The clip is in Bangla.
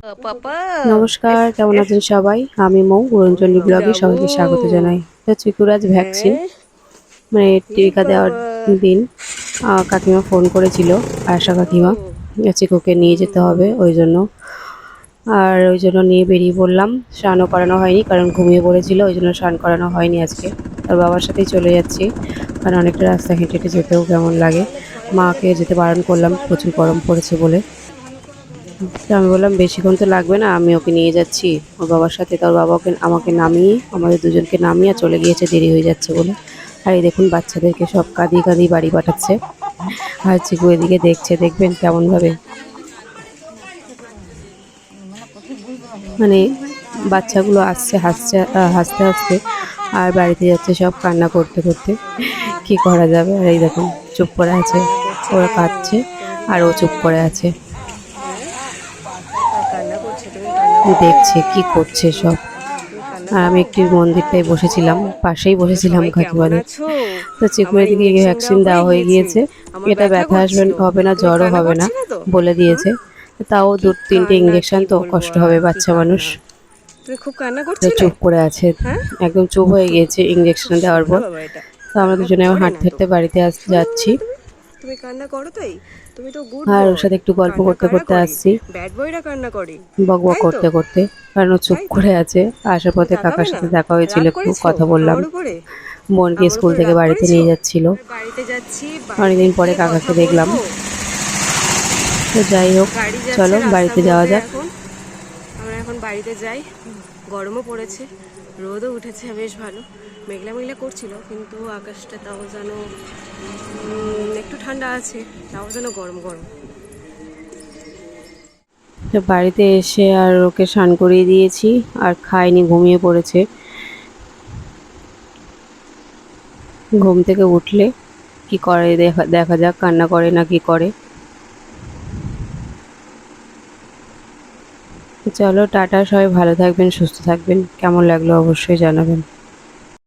নমস্কার, কেমন আছেন সবাই? আমি মৌ গুরঞ্জলি ব্লগে সবাইকে স্বাগত জানাই। তো চিকুরাজ ভ্যাকসিন মানে টিকা দেওয়ার দিন কাকিমা ফোন করেছিল, আশা কাকিমা, চিকুকে নিয়ে যেতে হবে ওই জন্য। আর ওই জন্য নিয়ে বেরিয়ে পড়লাম। স্নানও করানো হয়নি কারণ ঘুমিয়ে পড়েছিল, ওই জন্য স্নান করানো হয়নি আজকে। আর বাবার সাথেই চলে যাচ্ছি কারণ অনেকটা রাস্তা হেঁটে হেঁটে যেতেও কেমন লাগে। মাকে যেতে বারণ করলাম, প্রচুর গরম পড়েছে বলে। তো আমি বললাম বেশিক্ষণ তো লাগবে না, আমি ওকে নিয়ে যাচ্ছি ওর বাবার সাথে। তার বাবাকে আমাকে নামিয়ে, আমাদের দুজনকে নামিয়ে চলে গিয়েছে, দেরি হয়ে যাচ্ছে বলে। আর এই দেখুন বাচ্চাদেরকে সব কাঁদিয়ে কাঁদিয়ে বাড়ি পাঠাচ্ছে। আর চিকু এদিকে দেখছে, দেখবেন কেমনভাবে মানে বাচ্চাগুলো আসছে হাসছে, হাসতে হাসতে, আর বাড়িতে যাচ্ছে সব কান্না করতে করতে। কি করা যাবে? আর এই দেখুন চুপ করে আছে, ওরা কাঁদছে আর ও চুপ করে আছে, দেখছে কি করছে সব। আর আমি একটি মন্দিরটায় বসেছিলাম, পাশেই বসেছিলাম কাকিমাদের। তো চিকুরের দিকে ভ্যাকসিন দেওয়া হয়ে গিয়েছে। এটা ব্যথা আসবে হবে না, জ্বরও হবে না বলে দিয়েছে। তাও 2-3টে ইঞ্জেকশন, তো কষ্ট হবে, বাচ্চা মানুষ। তুমি খুব কান্না তো করছিলে? চুপ করে আছে, একদম চুপ হয়ে গিয়েছে ইঞ্জেকশন দেওয়ার পর। তো আমরা দুজনে হাঁটতে হাঁটতে বাড়িতে যাচ্ছি। তুমি কান্না করো তাই? তুমি তো গুড আর ওর বয়। সাথে একটু গল্প কান্না করতে কারা করতে করে? আসছি, ব্যাড বয়রা কান্না করে। বক বক তাই তো? করতে করতে, কারণ ও চুপ তাই তো? করে আছে। আসার তুমি পথে কাকার তাকাবে না? সাথে দেখা হয়েছিল, রাগ একটু করেছো কথা বললাম। আমার উপরে? বোনকে আমার স্কুল উপরে থেকে রাগ বাড়িতে করেছো? নিয়ে যাচ্ছিল, বাড়িতে যাচ্ছি, বাড়িতে অনেকদিন পরে গিয়ে কথা কাকাকে দেখলাম। বলবো। তো যাই হোক, গাড়ি যাচ্ছে চলো রাস্তার বাড়িতে যাওয়া মধ্যে যাক। এখন। আমরা এখন বাড়িতে যাই। গরমও পড়েছে, রোদও উঠেছে বেশ ভালো। মেঘলা মেঘলা করছিল কিন্তু আকাশটা তাও যেন একটু ঠান্ডা আছে, তাও যেন গরম গরম। তো বাড়িতে এসে আর ওকে স্নান করিয়ে দিয়েছি, আর খায়নি, ঘুমিয়ে পড়েছে। ঘুম থেকে উঠলে কি করে দেখা দেখা যাক, কান্না করে না কি করে। তো চলো টাটা, সবাই ভালো থাকবেন, সুস্থ থাকবেন। কেমন লাগলো অবশ্যই জানাবেন।